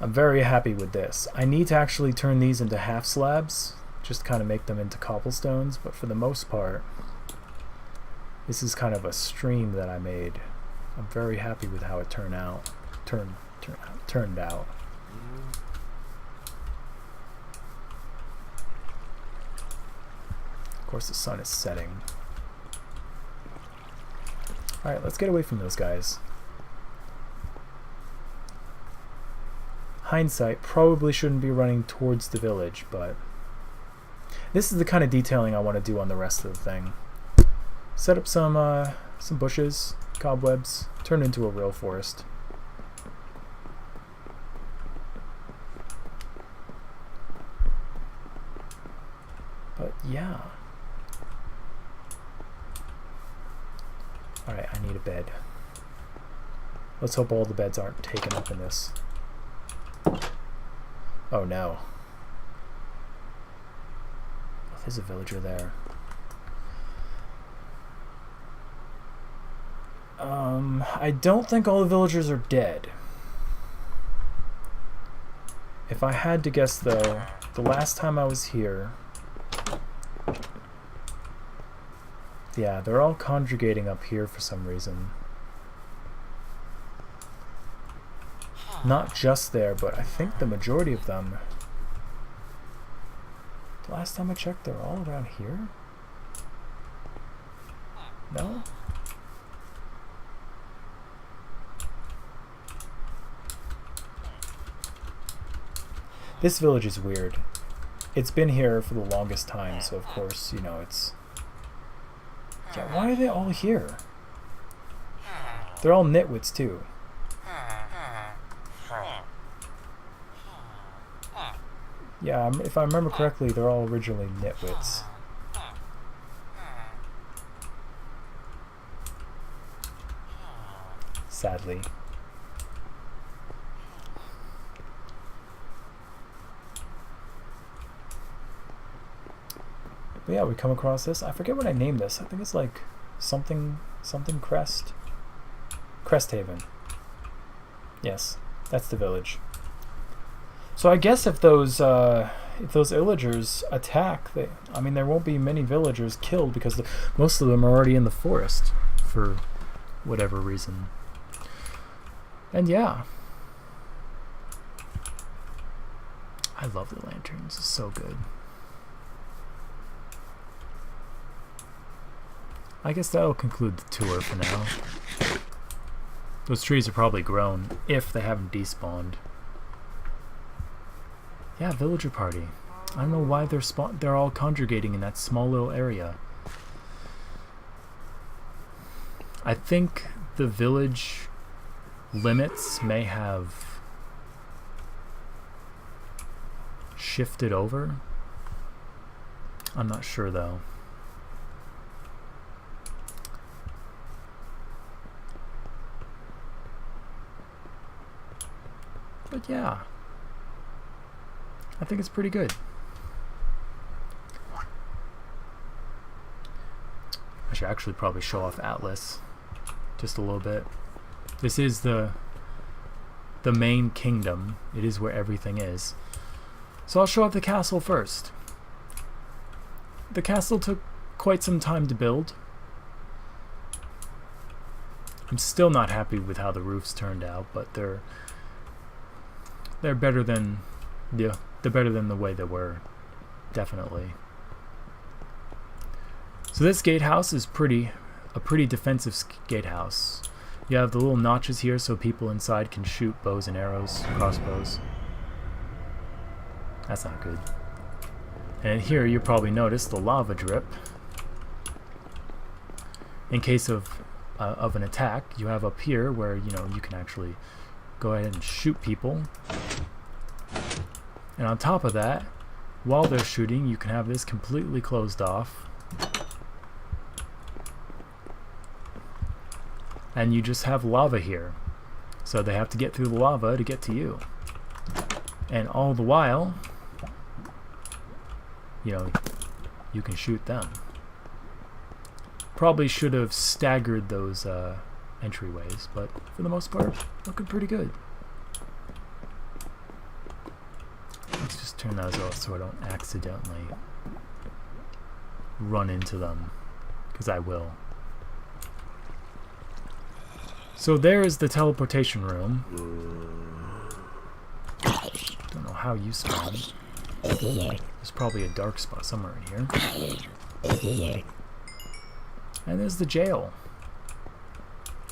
I'm very happy with this. I need to actually turn these into half slabs, just kind of make them into cobblestones, but for the most part, this is kind of a stream that I made. I'm very happy with how it turned out. Of course, the sun is setting. Alright, let's get away from those guys. Hindsight, probably shouldn't be running towards the village, but this is the kind of detailing I want to do on the rest of the thing. Set up some bushes, cobwebs, turn into a real forest. But yeah. Alright, I need a bed. Let's hope all the beds aren't taken up in this. Oh no. Oh, there's a villager there. I don't think all the villagers are dead. If I had to guess though, the last time I was here, yeah, they're all congregating up here for some reason. Not just there, but I think the majority of them. The last time I checked, they're all around here? No? This village is weird. It's been here for the longest time, so of course, you know, it's... Yeah, why are they all here? They're all nitwits, too. Yeah, if I remember correctly, they're all originally nitwits. Sadly. But yeah, we come across this. I forget what I named this. I think it's like something Crest. Cresthaven. Yes, that's the village. So I guess if those villagers attack, I mean, there won't be many villagers killed because most of them are already in the forest for whatever reason. And yeah, I love the lanterns. It's so good. I guess that'll conclude the tour for now. Those trees are probably grown if they haven't despawned. Yeah, villager party. I don't know why they're all congregating in that small little area. I think the village limits may have shifted over. I'm not sure though. But yeah, I think it's pretty good. I should actually probably show off Atlas just a little bit. This is the main kingdom. It is where everything is. So I'll show off the castle first. The castle took quite some time to build. I'm still not happy with how the roofs turned out, but they're better than they're better than the way they were, definitely. So this gatehouse is a pretty defensive gatehouse. You have the little notches here so people inside can shoot bows and arrows, crossbows. That's not good. And here you probably notice the lava drip. In case of an attack, you have up here where you can actually go ahead and shoot people. And on top of that, while they're shooting, you can have this completely closed off. And you just have lava here. So they have to get through the lava to get to you. And all the while, you can shoot them. Probably should have staggered those entryways, but for the most part, looking pretty good. Let's just turn those off so I don't accidentally run into them, because I will. So there is the teleportation room. Don't know how you spawned. There's probably a dark spot somewhere in here. And there's the jail.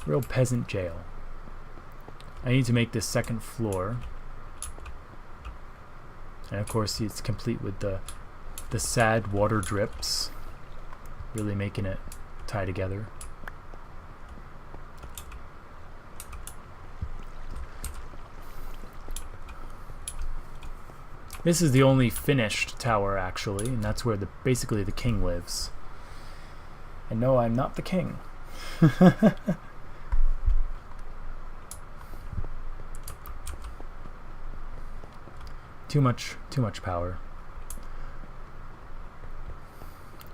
Real peasant jail. I need to make this second floor. And of course it's complete with the sad water drips. Really making it tie together. This is the only finished tower, actually, and that's where basically the king lives. And no, I'm not the king. Too much power.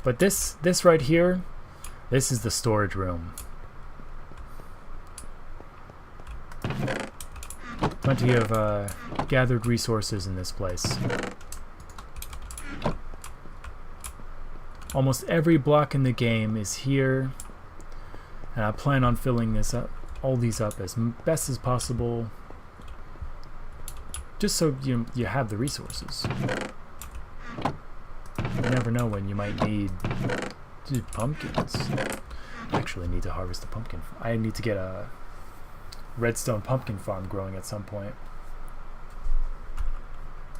But this right here, this is the storage room. Plenty of gathered resources in this place. Almost every block in the game is here, and I plan on filling all these up as best as possible, just so you have the resources. You never know when you might need pumpkins. I actually need to harvest a pumpkin. I need to get a redstone pumpkin farm growing at some point.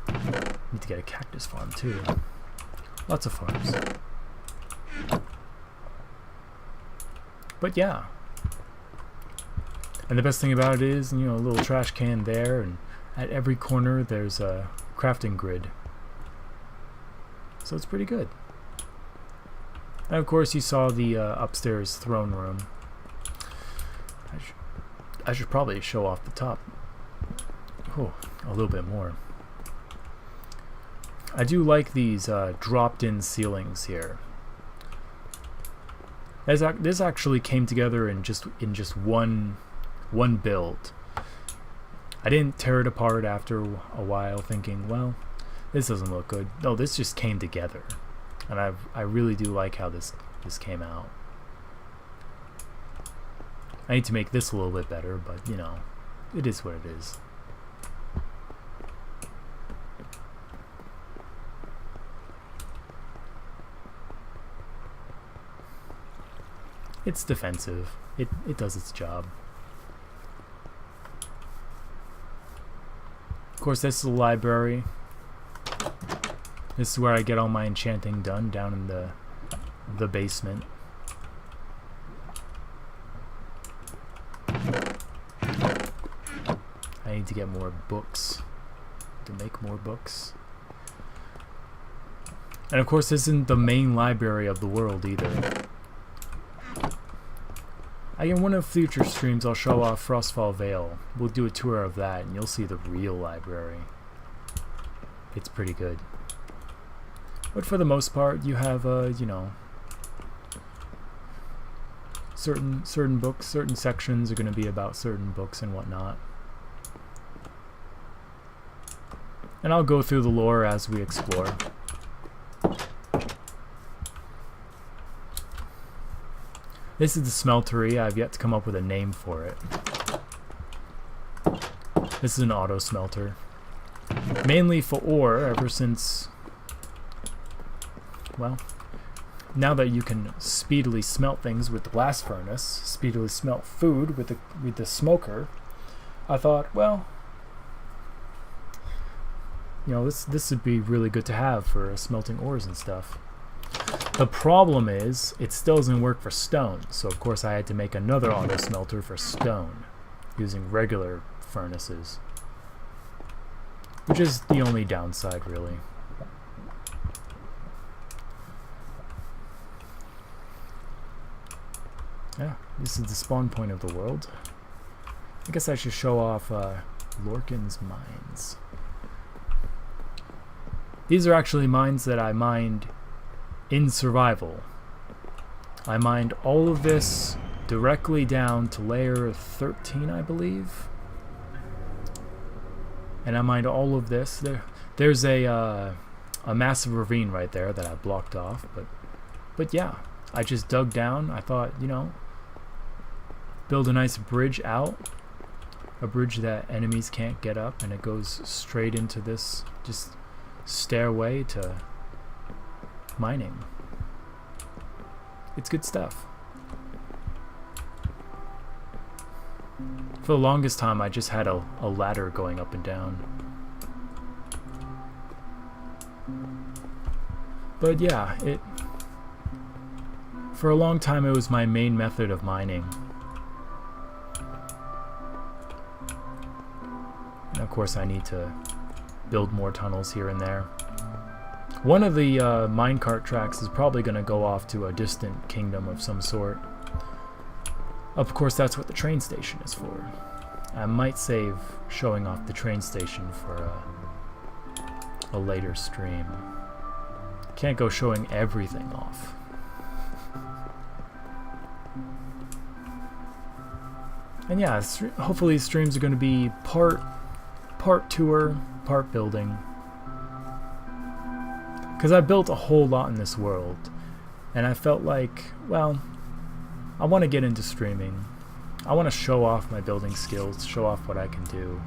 Need to get a cactus farm too. Lots of farms. But yeah. And the best thing about it is, a little trash can there, and at every corner there's a crafting grid. So it's pretty good. And of course you saw the upstairs throne room. I should probably show off the top. Oh, a little bit more. I do like these dropped-in ceilings here. This actually came together in just one build. I didn't tear it apart after a while, thinking, well, this doesn't look good. No, this just came together, and I really do like how this came out. I need to make this a little bit better, but it is what it is. It's defensive. It does its job. Of course, this is the library. This is where I get all my enchanting done, down in the basement. I need to get more books to make more books. And of course, this isn't the main library of the world either. In one of future streams, I'll show off Frostfall Vale. We'll do a tour of that, and you'll see the real library. It's pretty good. But for the most part, you have, certain books, certain sections are going to be about certain books and whatnot. And I'll go through the lore as we explore. This is the smeltery. I've yet to come up with a name for it. This is an auto smelter. Mainly for ore, ever since... Well, now that you can speedily smelt things with the blast furnace, speedily smelt food with the smoker, I thought, well, this would be really good to have for smelting ores and stuff. The problem is, it still doesn't work for stone, so of course I had to make another auto smelter for stone, using regular furnaces. Which is the only downside, really. Yeah, this is the spawn point of the world. I guess I should show off Lorcan's mines. These are actually mines that I mined in survival. I mined all of this directly down to layer 13, I believe. And I mined all of this. There's a massive ravine right there that I blocked off, but yeah, I just dug down. I thought, build a nice bridge out, a bridge that enemies can't get up, and it goes straight into this just stairway to mining. It's good stuff. For the longest time I just had a ladder going up and down. But yeah, for a long time it was my main method of mining. And of course I need to build more tunnels here and there. One of the minecart tracks is probably going to go off to a distant kingdom of some sort. Of course, that's what the train station is for. I might save showing off the train station for a later stream. Can't go showing everything off. And yeah, hopefully streams are going to be part tour, part building. Because I built a whole lot in this world, and I felt like, well, I want to get into streaming. I want to show off my building skills, show off what I can do.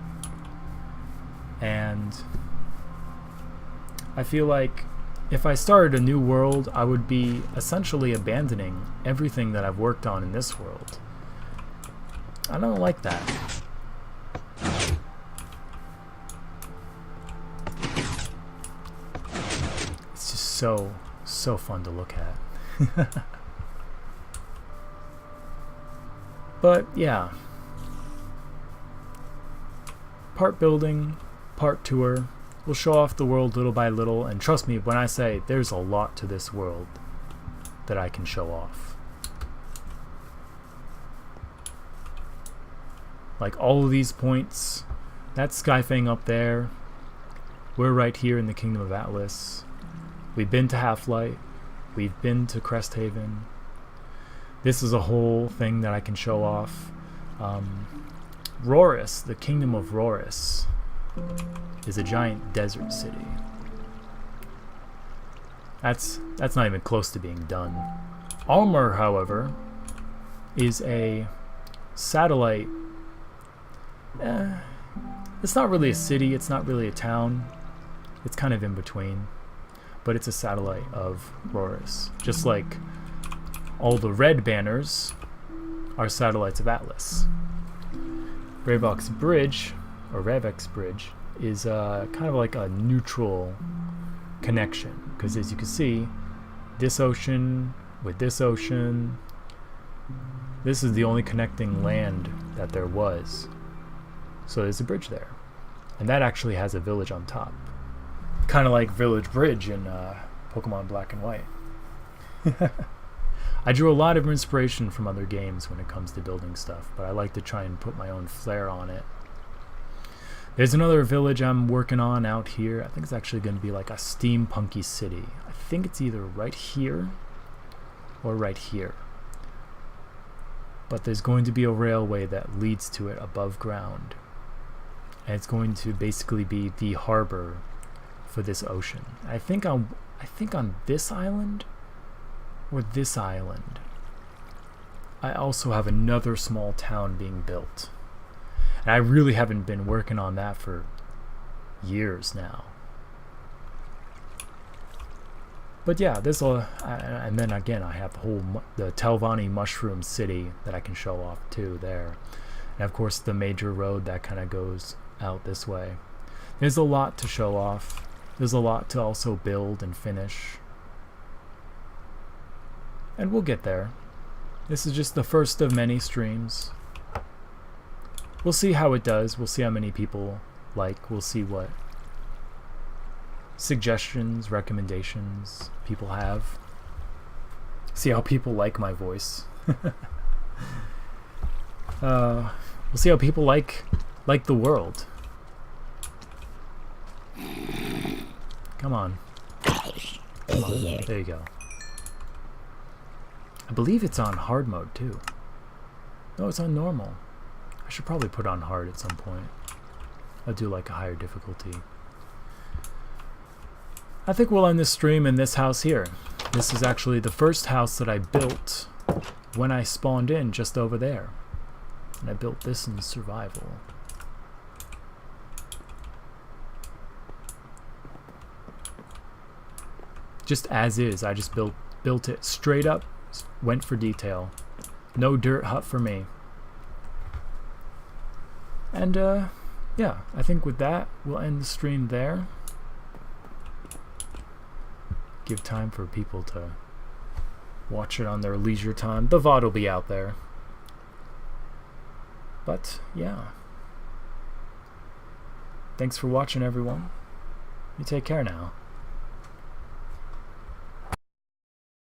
And I feel like if I started a new world, I would be essentially abandoning everything that I've worked on in this world. I don't like that. It's just so fun to look at. But yeah, part building, part tour. We'll show off the world little by little, and trust me when I say there's a lot to this world that I can show off. Like all of these points, that's Skyfang up there. We're right here in the Kingdom of Atlas. We've been to Half-Light. We've been to Cresthaven. This is a whole thing that I can show off. Rhoris, the Kingdom of Rhoris, is a giant desert city. That's not even close to being done. Almer, however, is a satellite. It's not really a city, it's not really a town. It's kind of in between. But it's a satellite of Rhoris. Just like all the red banners are satellites of Atlas. Revok's Bridge, or Revok's Bridge, is kind of like a neutral connection. Because as you can see, this ocean with this ocean, this is the only connecting land that there was. So there's a bridge there. And that actually has a village on top. Kind of like Village Bridge in Pokemon Black and White. I drew a lot of inspiration from other games when it comes to building stuff, but I like to try and put my own flair on it. There's another village I'm working on out here. I think it's actually going to be like a steampunky city. I think it's either right here or right here. But there's going to be a railway that leads to it above ground. And it's going to basically be the harbor for this ocean. I think on this island or this island, I also have another small town being built. And I really haven't been working on that for years now. But yeah, there's a, and then again I have the Telvanni Mushroom City that I can show off too there, and of course the major road that kind of goes out this way. There's a lot to show off. There's a lot to also build and finish, and we'll get there. This is just the first of many streams. We'll see how it does. We'll see how many people like. We'll see what suggestions, recommendations people have. See how people like my voice. We'll see how people like the world. Come on. Come on. There you go. I believe it's on hard mode too. No, it's on normal. I should probably put on hard at some point. I'll do like a higher difficulty. I think we'll end this stream in this house here. This is actually the first house that I built when I spawned in, just over there. And I built this in survival. Just as is. I just built it straight up, went for detail. No dirt hut for me. And yeah, I think with that we'll end the stream there. Give time for people to watch it on their leisure time. The VOD will be out there. But yeah. Thanks for watching, everyone. You take care now.